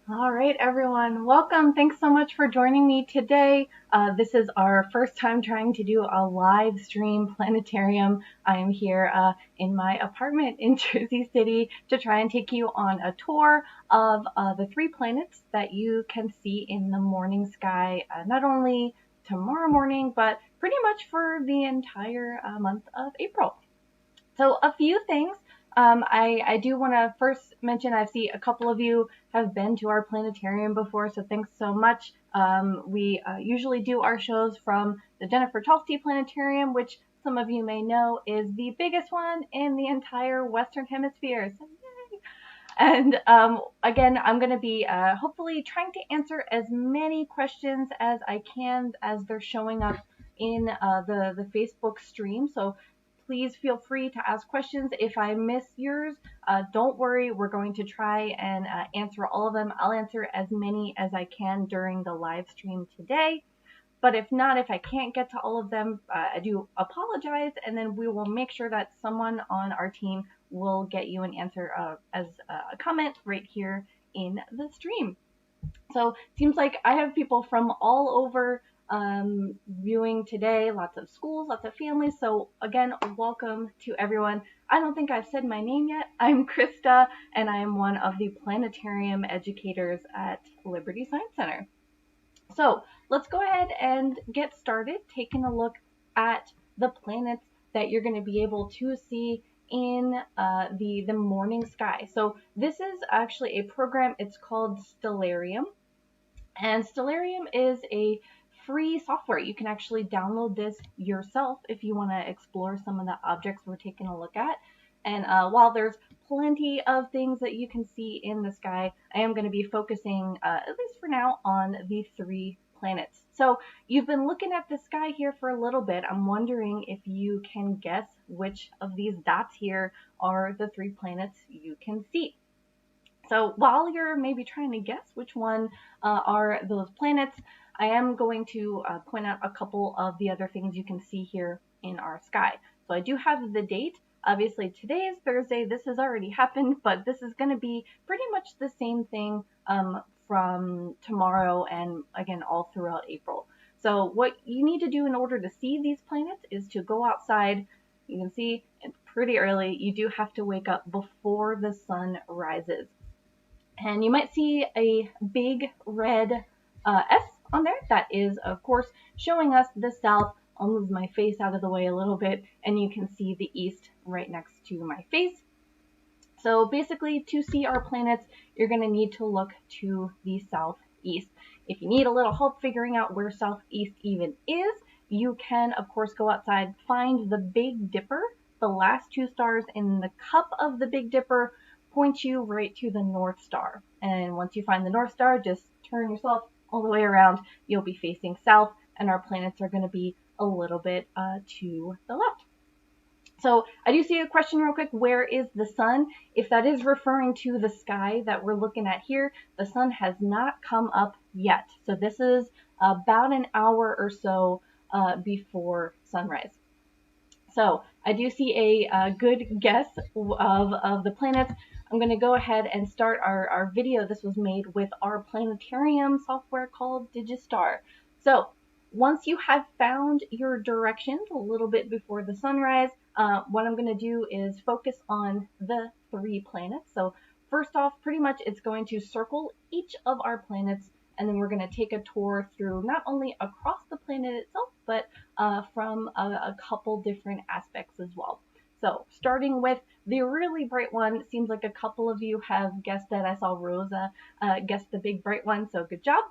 All right, everyone. Welcome. Thanks so much for joining me today. This is our first time trying to do a live stream planetarium. I am here in my apartment in Jersey City to try and take you on a tour of the three planets that you can see in the morning sky, not only tomorrow morning, but pretty much for the entire month of April. So a few things. I do want to first mention I see a couple of you have been to our planetarium before, so thanks so much. We usually do our shows from the Jennifer Tulsi Planetarium, which some of you may know is the biggest one in the entire Western Hemisphere. So yay! And again, I'm going to be hopefully trying to answer as many questions as I can as they're showing up in the Facebook stream. So please feel free to ask questions. If I miss yours, don't worry. We're going to try and answer all of them. I'll answer as many as I can during the live stream today. But if not, if I can't get to all of them, I do apologize, and then we will make sure that someone on our team will get you an answer as a comment right here in the stream. So it seems like I have people from all over viewing today, lots of schools, lots of families. So again, welcome to everyone. I don't think I've said my name yet. I'm Krista, and I am one of the planetarium educators at Liberty Science Center. So let's go ahead and get started taking a look at the planets that you're going to be able to see in the morning sky. So this is actually a program. It's called Stellarium. And Stellarium is a free software. You can actually download this yourself if you want to explore some of the objects we're taking a look at. And while there's plenty of things that you can see in the sky, I am going to be focusing, at least for now, on the three planets. So you've been looking at the sky here for a little bit. I'm wondering if you can guess which of these dots here are the three planets you can see. So while you're maybe trying to guess which one are those planets, I am going to point out a couple of the other things you can see here in our sky. So I do have the date. Obviously today is Thursday. This has already happened, but this is going to be pretty much the same thing from tomorrow and again all throughout April. So what you need to do in order to see these planets is to go outside. You can see it's pretty early. You do have to wake up before the sun rises. And you might see a big red S on there. That is, of course, showing us the south. I'll move my face out of the way a little bit, and you can see the east right next to my face. So basically, to see our planets, you're going to need to look to the southeast. If you need a little help figuring out where southeast even is, you can, of course, go outside, find the Big Dipper. The last two stars in the cup of the Big Dipper point you right to the North Star. And once you find the North Star, just turn yourself all the way around. You'll be facing south, and our planets are going to be a little bit to the left. So I do see a question real quick. Where is the sun? If that is referring to the sky that we're looking at here, the sun has not come up yet. So this is about an hour or so before sunrise. So I do see a good guess of the planets. I'm going to go ahead and start our video. This was made with our planetarium software called Digistar. So once you have found your directions a little bit before the sunrise, what I'm going to do is focus on the three planets. So first off, pretty much it's going to circle each of our planets, and then we're going to take a tour through not only across the planet itself, but from a couple different aspects as well. So starting with the really bright one, it seems like a couple of you have guessed that. I saw Rosa guess the big bright one, so good job.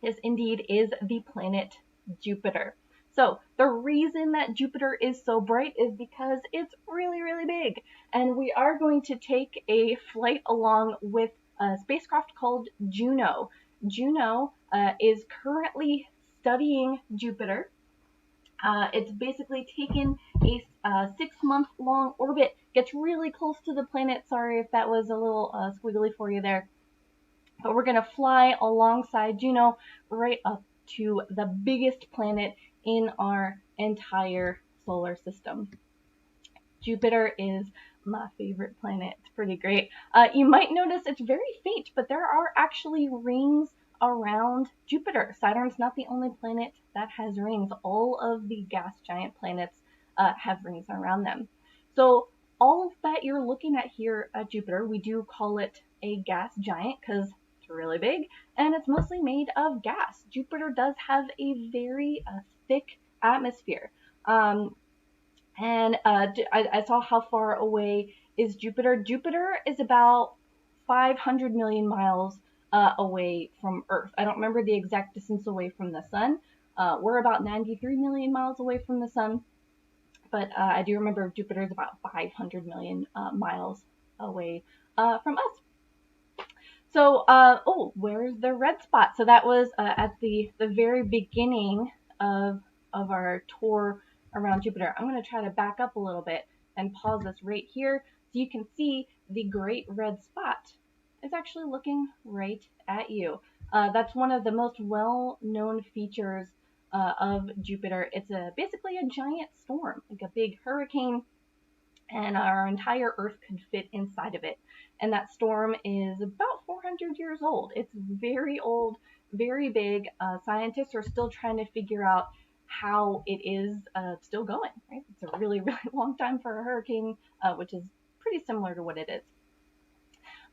This indeed is the planet Jupiter. So the reason that Jupiter is so bright is because it's really, really big. And we are going to take a flight along with a spacecraft called Juno. Juno is currently studying Jupiter. It's basically taken a 6-month long orbit, gets really close to the planet. Sorry if that was a little squiggly for you there. But we're going to fly alongside Juno right up to the biggest planet in our entire solar system. Jupiter is my favorite planet. It's pretty great. You might notice it's very faint, but there are actually rings around Jupiter. Saturn's not the only planet that has rings. All of the gas giant planets have rings around them. So all of that you're looking at here at Jupiter, we do call it a gas giant because it's really big and it's mostly made of gas. Jupiter does have a very thick atmosphere. I saw how far away is Jupiter. Jupiter is about 500 million miles away from Earth. I don't remember the exact distance away from the sun. We're about 93 million miles away from the sun, but I do remember Jupiter is about 500 million miles away from us. So, where's the red spot? So that was at the very beginning of our tour around Jupiter. I'm going to try to back up a little bit and pause this right here so you can see the great red spot is actually looking right at you. That's one of the most well-known features of Jupiter. It's basically a giant storm, like a big hurricane, and our entire Earth could fit inside of it. And that storm is about 400 years old. It's very old, very big. Scientists are still trying to figure out how it is still going, right? It's a really, really long time for a hurricane, which is pretty similar to what it is.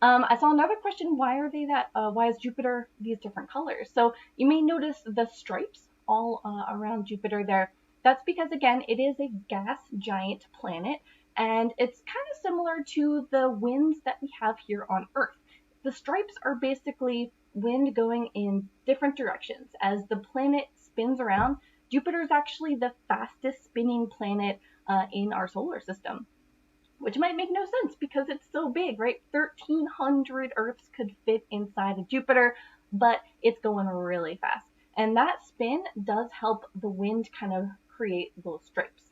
I saw another question, why is Jupiter these different colors? So you may notice the stripes all around Jupiter there. That's because, again, it is a gas giant planet, and it's kind of similar to the winds that we have here on Earth. The stripes are basically wind going in different directions. As the planet spins around, Jupiter is actually the fastest spinning planet in our solar system, which might make no sense because it's so big, right? 1,300 Earths could fit inside of Jupiter, but it's going really fast. And that spin does help the wind kind of create those stripes.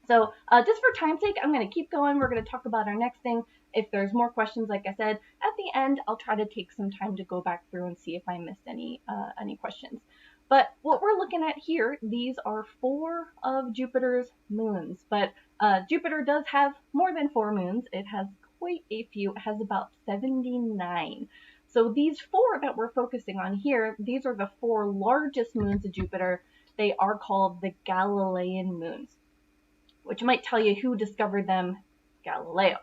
So just for time's sake, I'm going to keep going. We're going to talk about our next thing. If there's more questions, like I said, at the end, I'll try to take some time to go back through and see if I missed any questions. But what we're looking at here, these are 4 of Jupiter's moons. But Jupiter does have more than 4 moons. It has quite a few. It has about 79. So these 4 that we're focusing on here, these are the 4 largest moons of Jupiter. They are called the Galilean moons, which might tell you who discovered them, Galileo.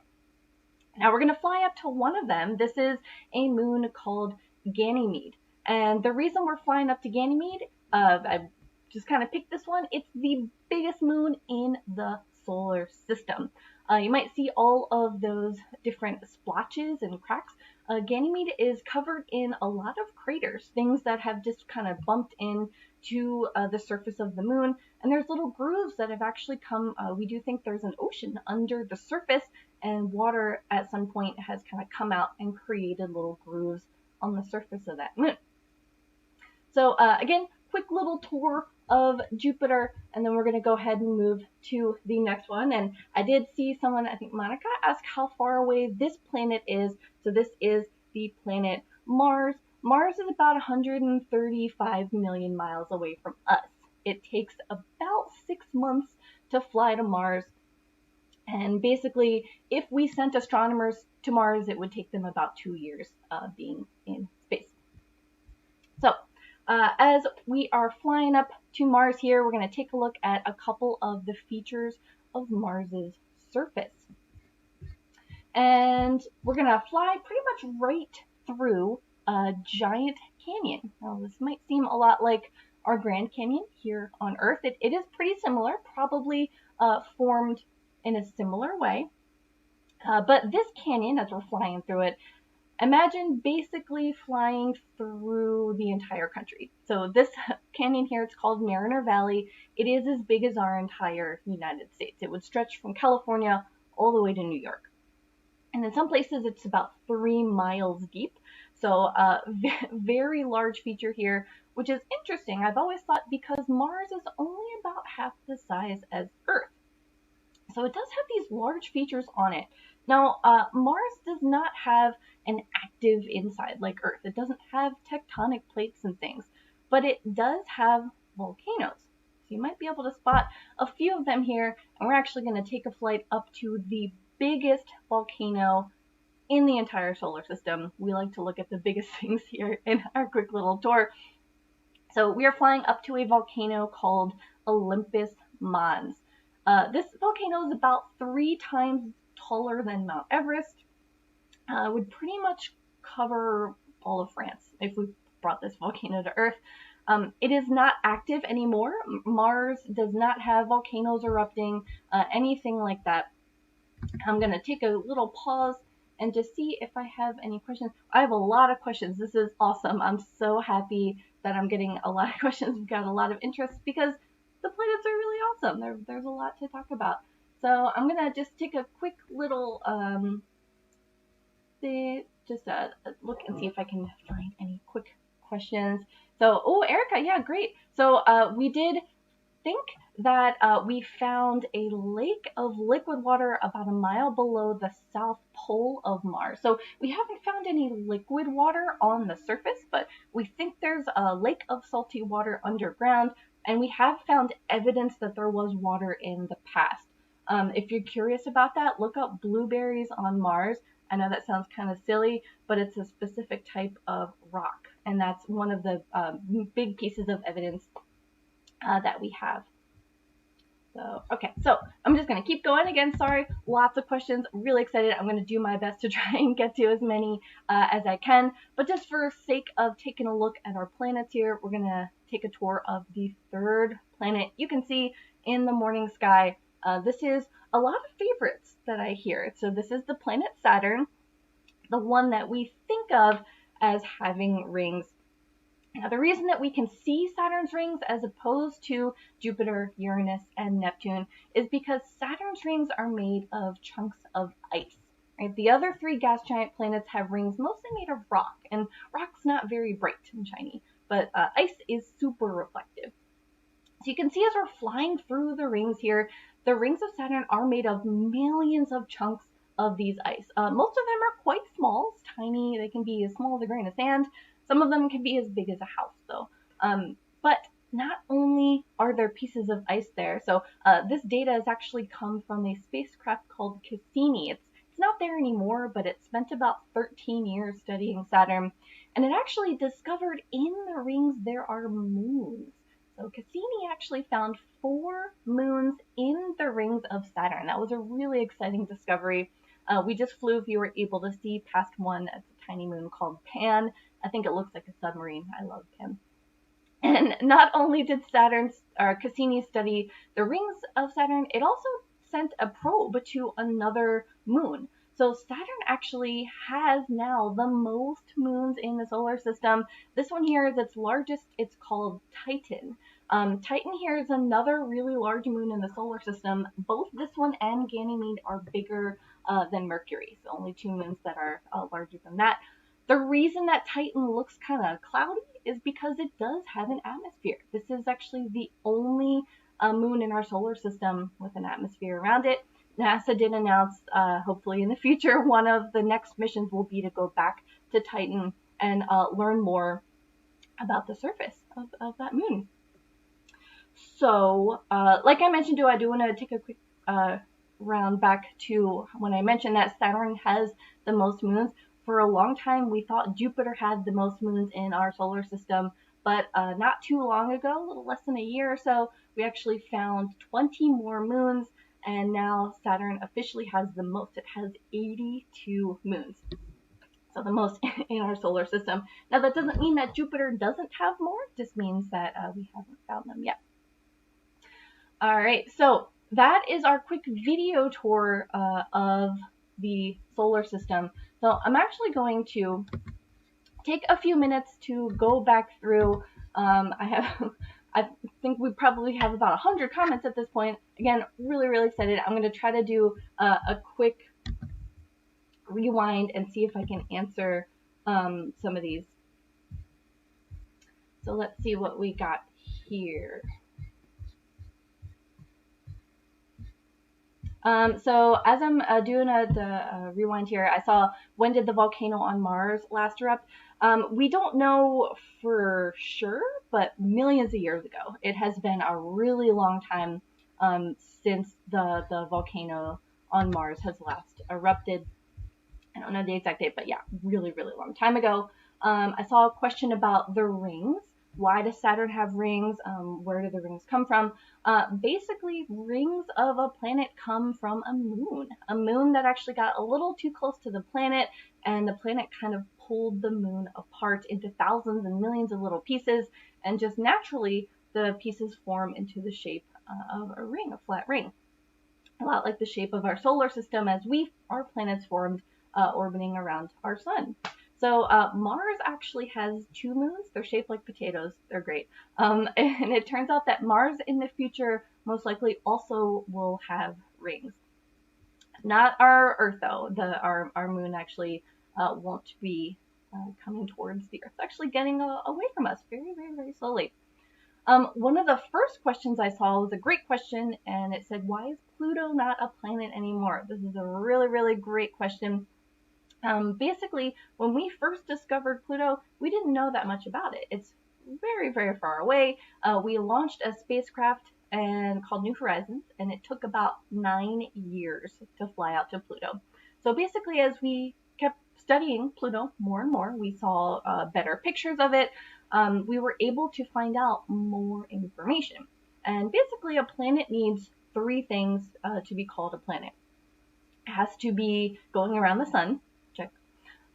Now we're going to fly up to one of them. This is a moon called Ganymede. And the reason we're flying up to Ganymede, I just kind of picked this one. It's the biggest moon in the solar system. You might see all of those different splotches and cracks. Ganymede is covered in a lot of craters, things that have just kind of bumped into the surface of the moon. And there's little grooves that have actually come. We do think there's an ocean under the surface, and water at some point has kind of come out and created little grooves on the surface of that moon. So again, quick little tour of Jupiter, and then we're going to go ahead and move to the next one. And I did see someone, I think Monica, ask how far away this planet is. So this is the planet Mars. Mars is about 135 million miles away from us. It takes about 6 months to fly to Mars. And basically, if we sent astronomers to Mars, it would take them about 2 years being in space. So as we are flying up to Mars here, we're going to take a look at a couple of the features of Mars's surface. And we're going to fly pretty much right through a giant canyon. Now, this might seem a lot like our Grand Canyon here on Earth. It is pretty similar, probably formed in a similar way. But this canyon, as we're flying through it, imagine basically flying through the entire country. So this canyon here, it's called Mariner Valley. It is as big as our entire United States. It would stretch from California all the way to New York. And in some places, it's about 3 miles deep. So very large feature here, which is interesting. I've always thought because Mars is only about half the size as Earth. So it does have these large features on it. Now, Mars does not have an active inside like Earth. It doesn't have tectonic plates and things, but it does have volcanoes. So You might be able to spot a few of them here, and we're actually going to take a flight up to the biggest volcano in the entire solar system. We like to look at the biggest things here in our quick little tour. So we are flying up to a volcano called Olympus Mons. This volcano is about 3 times taller than Mount Everest. Would pretty much cover all of France if we brought this volcano to Earth. It is not active anymore. Mars does not have volcanoes erupting, anything like that. I'm going to take a little pause and just see if I have any questions. I have a lot of questions. This is awesome. I'm so happy that I'm getting a lot of questions. We've got a lot of interest because the planets are really awesome. There's a lot to talk about. So I'm going to just take a quick little look and see if I can find any quick questions. So, oh, Erica, yeah, great. So we did think that we found a lake of liquid water about a mile below the south pole of Mars. So we haven't found any liquid water on the surface, but we think there's a lake of salty water underground, and we have found evidence that there was water in the past. If you're curious about that, look up blueberries on Mars. I know that sounds kind of silly, but it's a specific type of rock, and that's one of the big pieces of evidence that we have. So, okay, so I'm just going to keep going again. Sorry, lots of questions. Really excited. I'm going to do my best to try and get to as many as I can. But just for sake of taking a look at our planets here, we're going to take a tour of the third planet you can see in the morning sky. This is a lot of favorites that I hear. So this is the planet Saturn, the one that we think of as having rings. Now, the reason that we can see Saturn's rings as opposed to Jupiter, Uranus, and Neptune is because Saturn's rings are made of chunks of ice. Right? The other 3 gas giant planets have rings mostly made of rock, and rock's not very bright and shiny, but ice is super reflective. So you can see as we're flying through the rings here, the rings of Saturn are made of millions of chunks of these ice. Most of them are quite small, tiny. They can be as small as a grain of sand. Some of them can be as big as a house, though. But not only are there pieces of ice there, so this data has actually come from a spacecraft called Cassini. It's not there anymore, but it spent about 13 years studying Saturn, and it actually discovered in the rings there are moons. So Cassini actually found 4 moons in the rings of Saturn. That was a really exciting discovery. We just flew, if you were able to see, past one. It's a tiny moon called Pan. I think it looks like a submarine. I love Pan. And not only did Cassini study the rings of Saturn, it also sent a probe to another moon. So Saturn actually has now the most moons in the solar system. This one here is its largest. It's called Titan. Titan here is another really large moon in the solar system. Both this one and Ganymede are bigger than Mercury. So only 2 moons that are larger than that. The reason that Titan looks kind of cloudy is because it does have an atmosphere. This is actually the only moon in our solar system with an atmosphere around it. NASA did announce, hopefully in the future, one of the next missions will be to go back to Titan and learn more about the surface of that moon. So, like I mentioned, I do want to take a quick round back to when I mentioned that Saturn has the most moons. For a long time, we thought Jupiter had the most moons in our solar system, but not too long ago, a little less than a year or so, we actually found 20 more moons, and now Saturn officially has the most. It has 82 moons, so the most in our solar system. Now, that doesn't mean that Jupiter doesn't have more, it just means that we haven't found them yet. All right, so that is our quick video tour of the solar system. So I'm actually going to take a few minutes to go back through. I think we probably have about 100 comments at this point. Again, really, really excited. I'm going to try to do a quick rewind and see if I can answer some of these. So let's see what we got here. So as I'm doing the rewind here, I saw, when did the volcano on Mars last erupt? We don't know for sure, but millions of years ago. It has been a really long time since the volcano on Mars has last erupted. I don't know the exact date, but yeah, really, really long time ago. I saw a question about the rings. Why does Saturn have rings? Where do the rings come from? Basically, rings of a planet come from a moon that actually got a little too close to the planet, and the planet kind of pulled the moon apart into thousands and millions of little pieces, and just naturally, the pieces form into the shape of a ring, a flat ring, a lot like the shape of our solar system as our planets formed orbiting around our sun. So Mars actually has two moons. They're shaped like potatoes. They're great. And it turns out that Mars in the future most likely also will have rings. Not our Earth though. Our moon actually won't be coming towards the Earth. It's actually getting away from us very, very, very slowly. One of the first questions I saw was a great question, and it said, why is Pluto not a planet anymore? This is a really, really great question. Basically, when we first discovered Pluto, we didn't know that much about it. It's very, very far away. We launched a spacecraft called New Horizons, and it took about 9 years to fly out to Pluto. So basically, as we kept studying Pluto more and more, we saw better pictures of it. We were able to find out more information. And basically, a planet needs three things to be called a planet. It has to be going around the sun. Check.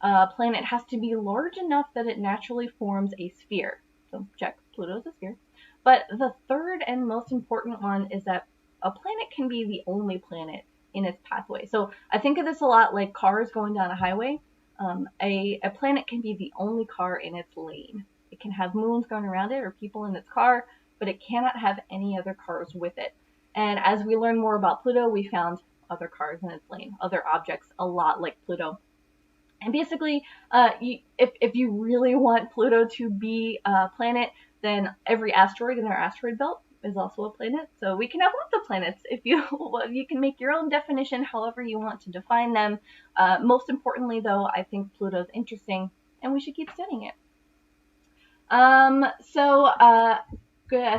A planet has to be large enough that it naturally forms a sphere. So check. Pluto's a sphere. But the third and most important one is that a planet can be the only planet in its pathway. So I think of this a lot like cars going down a highway. A planet can be the only car in its lane. It can have moons going around it or people in its car, but it cannot have any other cars with it. And as we learn more about Pluto, we found other cars in its lane, other objects a lot like Pluto. And basically, if you really want Pluto to be a planet, then every asteroid in our asteroid belt is also a planet. So we can have lots of planets. If you you can make your own definition, however you want to define them. Most importantly, though, I think Pluto's interesting, and we should keep studying it.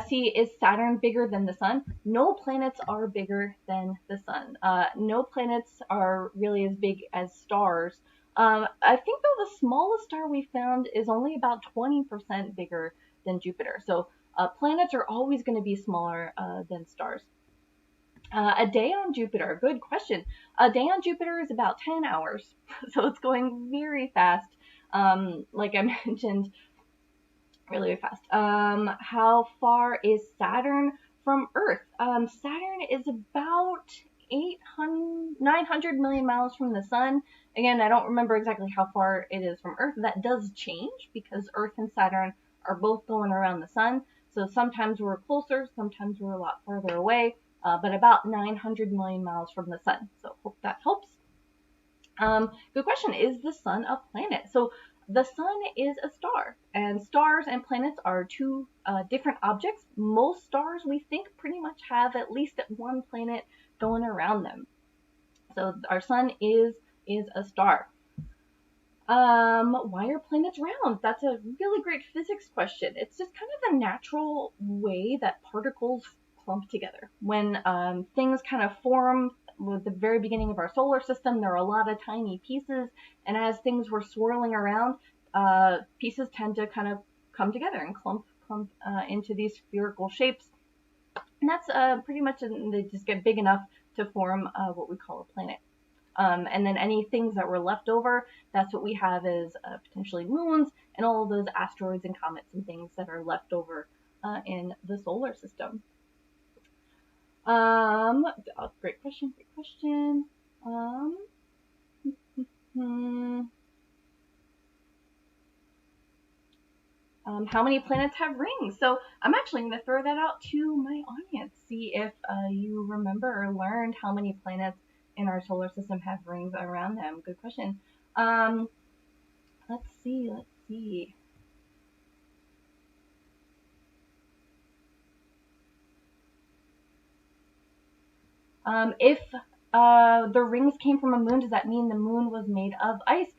See, is Saturn bigger than the sun? No planets are bigger than the sun. No planets are really as big as stars. I think though the smallest star we found is only about 20% bigger than Jupiter. So planets are always going to be smaller than stars. A day on Jupiter, good question. A day on Jupiter is about 10 hours, so it's going very fast. Like I mentioned, really fast. How far is Saturn from Earth? Saturn is about 900 million miles from the sun. Again, I don't remember exactly how far it is from Earth. That does change because Earth and Saturn are both going around the sun. So sometimes we're closer, sometimes we're a lot further away, but about 900 million miles from the sun. So hope that helps. Good question. Is the sun a planet? So the sun is a star, and stars and planets are two different objects. Most stars, we think, pretty much have at least one planet going around them. So our sun is a star. Why are planets round? That's a really great physics question. It's just kind of the natural way that particles clump together. When things kind of form with the very beginning of our solar system, there are a lot of tiny pieces, and as things were swirling around, pieces tend to kind of come together and clump into these spherical shapes. And that's pretty much, they just get big enough to form what we call a planet. And then any things that were left over, that's what we have is potentially moons and all of those asteroids and comets and things that are left over in the solar system. Great question. How many planets have rings? So I'm actually going to throw that out to my audience. See if you remember or learned how many planets in our solar system have rings around them. Good question. Let's see. If the rings came from a moon, does that mean the moon was made of ice?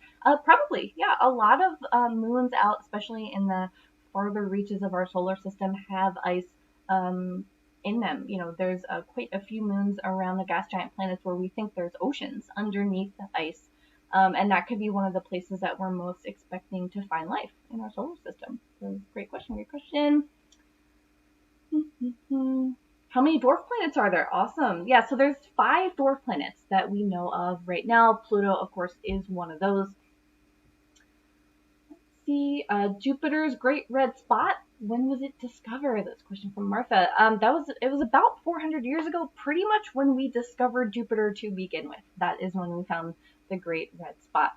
Probably, yeah. A lot of moons out, especially in the farther reaches of our solar system, have ice um, in them. You know, there's quite a few moons around the gas giant planets where we think there's oceans underneath the ice. And that could be one of the places that we're most expecting to find life in our solar system. So, great question, great question. How many dwarf planets are there? Awesome. Yeah, so there's 5 dwarf planets that we know of right now. Pluto, of course, is one of those. Let's see, Jupiter's Great Red Spot. When was it discovered? That's a question from Martha. It was about 400 years ago, pretty much when we discovered Jupiter to begin with. That is when we found the Great Red Spot.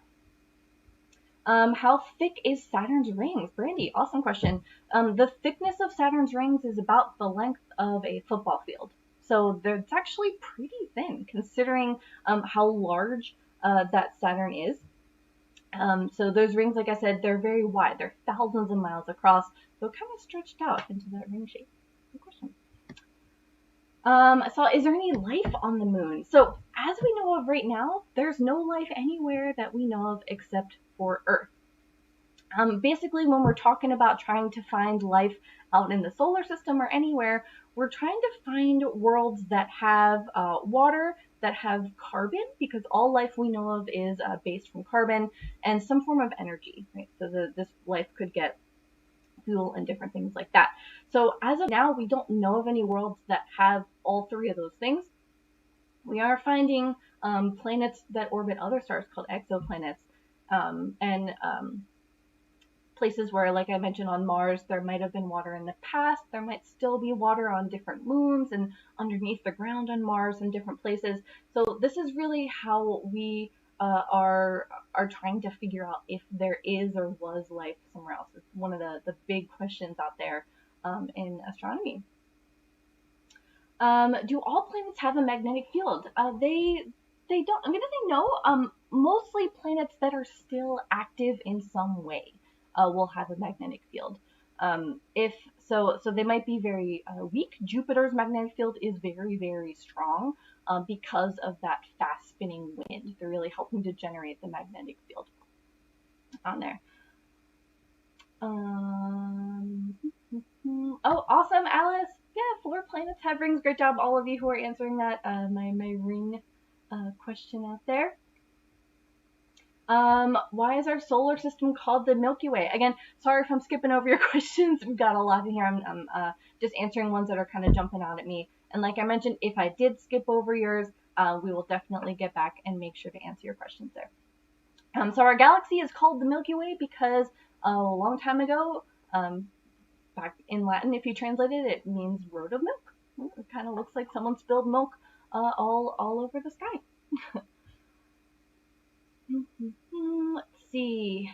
How thick is Saturn's rings? Brandy, awesome question. The thickness of Saturn's rings is about the length of a football field. So it's actually pretty thin considering how large that Saturn is. So those rings, like I said, they're very wide. They're thousands of miles across. So kind of stretched out into that ring shape. Good question. So is there any life on the moon? So as we know of right now, there's no life anywhere that we know of except for Earth. Basically, when we're talking about trying to find life out in the solar system or anywhere, we're trying to find worlds that have water, that have carbon, because all life we know of is based from carbon, and some form of energy, right? So this life could get fuel and different things like that. So as of now, we don't know of any worlds that have all 3 of those things. We are finding planets that orbit other stars called exoplanets, and places where, like I mentioned, on Mars, there might have been water in the past. There might still be water on different moons and underneath the ground on Mars and different places. So this is really how we are trying to figure out if there is or was life somewhere else. It's one of the big questions out there in astronomy. Do all planets have a magnetic field? They don't. I'm gonna say no. Mostly planets that are still active in some way will have a magnetic field. If so, they might be very weak. Jupiter's magnetic field is very, very strong because of that fast spinning wind. They're really helping to generate the magnetic field on there. Oh, awesome, Alice. Yeah, 4 planets have rings. Great job, all of you who are answering that my ring question out there. Why is our solar system called the Milky Way? Again, sorry if I'm skipping over your questions. We've got a lot in here. I'm just answering ones that are kind of jumping out at me. And like I mentioned, if I did skip over yours, we will definitely get back and make sure to answer your questions there. So our galaxy is called the Milky Way because a long time ago, back in Latin, if you translate it, it means road of milk. It kind of looks like someone spilled milk all over the sky. Let's see.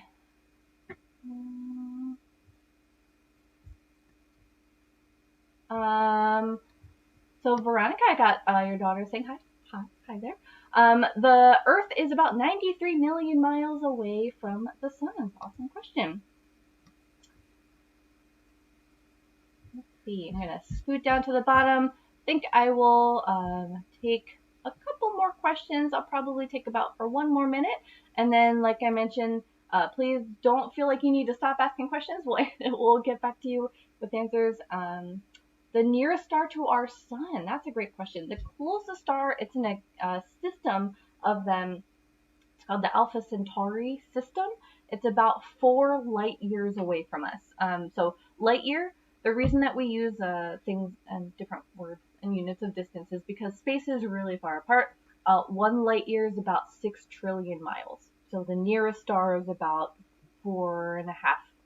So Veronica, I got your daughter saying hi. Hi there. The Earth is about 93 million miles away from the sun. Awesome question. Let's see. I'm gonna scoot down to the bottom. I think I will take a couple more questions. I'll probably take about for 1 more minute, and then, like I mentioned, please don't feel like you need to stop asking questions. We'll get back to you with answers. The nearest star to our sun, that's a great question. The closest star, it's in a system of them. It's called the Alpha Centauri system. It's about 4 light years away from us. So light year, the reason that we use things and different words and units of distance is because space is really far apart. 1 light year is about 6 trillion miles. So the nearest star is about 4.5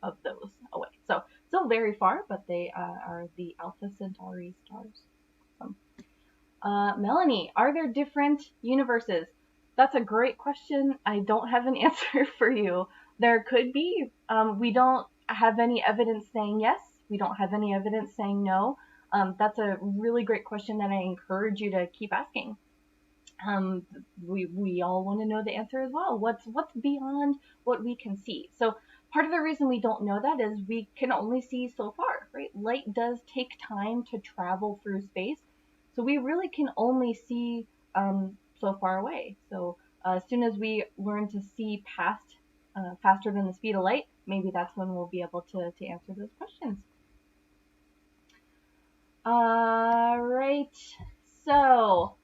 of those away. So still very far, but they are the Alpha Centauri stars. Melanie, are there different universes? That's a great question. I don't have an answer for you. There could be. We don't have any evidence saying yes. We don't have any evidence saying no. That's a really great question that I encourage you to keep asking. We all want to know the answer as well. What's beyond what we can see? So part of the reason we don't know that is we can only see so far, right? Light does take time to travel through space. So we really can only see so far away. So as soon as we learn to see past faster than the speed of light, maybe that's when we'll be able to answer those questions. All right, so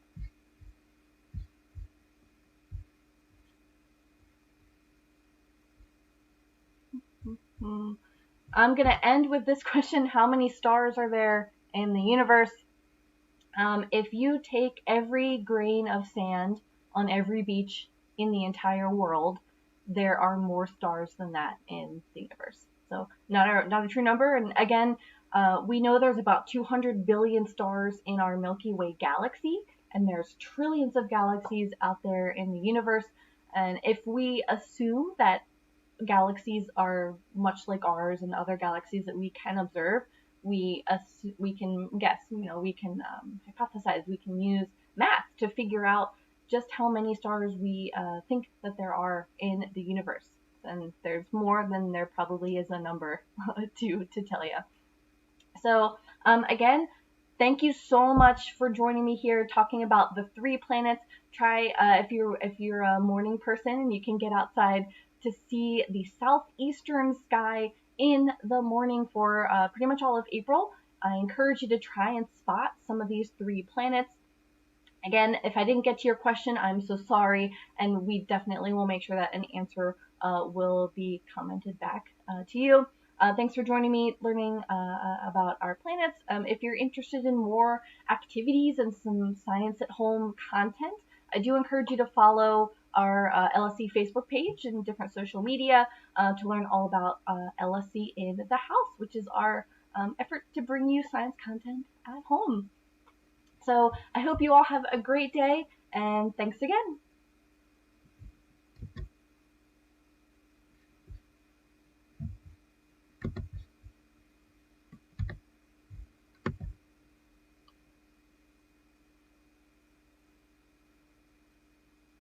I'm going to end with this question. How many stars are there in the universe? If you take every grain of sand on every beach in the entire world, there are more stars than that in the universe. So not a true number. And again, we know there's about 200 billion stars in our Milky Way galaxy, and there's trillions of galaxies out there in the universe. And if we assume that galaxies are much like ours and other galaxies that we can observe, we can guess, we can hypothesize, we can use math to figure out just how many stars we think that there are in the universe. And there's more than there probably is a number to tell you. So again, thank you so much for joining me here talking about the 3 planets. Try if you're a morning person and you can get outside to see the southeastern sky in the morning for pretty much all of April. I encourage you to try and spot some of these 3 planets. Again, if I didn't get to your question, I'm so sorry, and we definitely will make sure that an answer will be commented back to you. Thanks for joining me learning about our planets. If you're interested in more activities and some science at home content, I do encourage you to follow our LSC Facebook page and different social media to learn all about LSC in the House, which is our effort to bring you science content at home. So I hope you all have a great day, and thanks again.